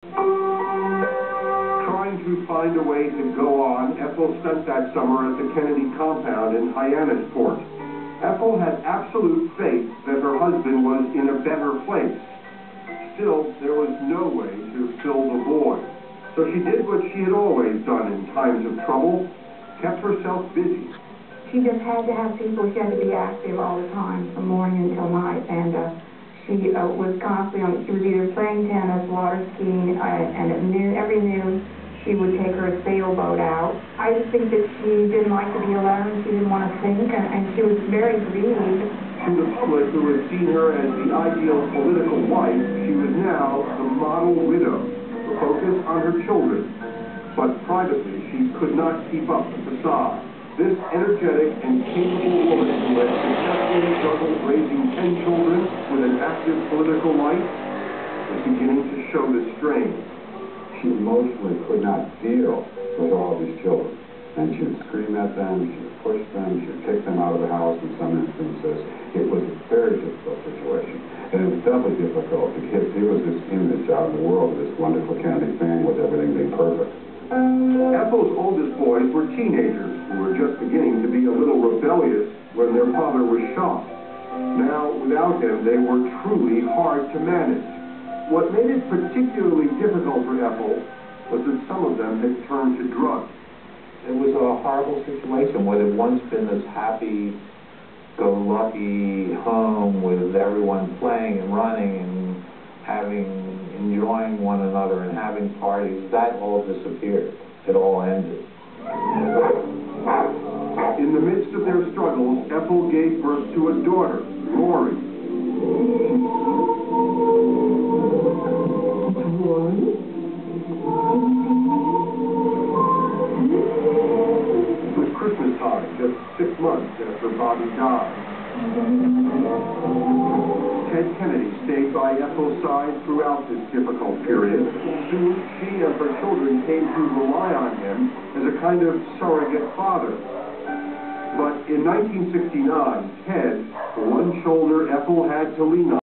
Trying to find a way to go on, Ethel spent that summer at the Kennedy compound in Hyannisport. Ethel had absolute faith that her husband was in a better place. Still, there was no way to fill the void. So she did what she had always done in times of trouble, kept herself busy. She just had to have people. She had to be active all the time, from morning until night, and she was constantly on. She was either playing tennis, water skiing, and at noon, every noon, she would take her sailboat out. I just think that she didn't like to be alone. She didn't want to think, and she was very grieved. To the public, who had seen her as the ideal political wife, she was now the model widow, the focus on her children. But privately, she could not keep up the facade. This energetic and capable woman who had successfully juggled raising 10 children with an active political life was beginning to show the strain. She emotionally could not deal with all these children. And she would scream at them, she would push them, she would kick them out of the house in some instances. It was a very difficult situation. And it was doubly difficult because there was this image out in the world of this wonderful Kennedy family with everything being perfect. Ethel's oldest boys were teenagers who were just beginning to be a little rebellious when their father was shot. Now, without him, they were truly hard to manage. What made it particularly difficult for Ethel was that some of them had turned to drugs. It was a horrible situation. What had once been this happy-go-lucky home with everyone playing and running and enjoying one another and having parties, that all disappeared. It all ended. In the midst of their struggles, Ethel gave birth to a daughter, Rory. It was Christmas time, just 6 months after Bobby died. Ted Kennedy stayed by Ethel's side throughout this difficult period. Soon, she and her children came to rely on him as a kind of surrogate father. But in 1969, Ted, the one shoulder Ethel had to lean on,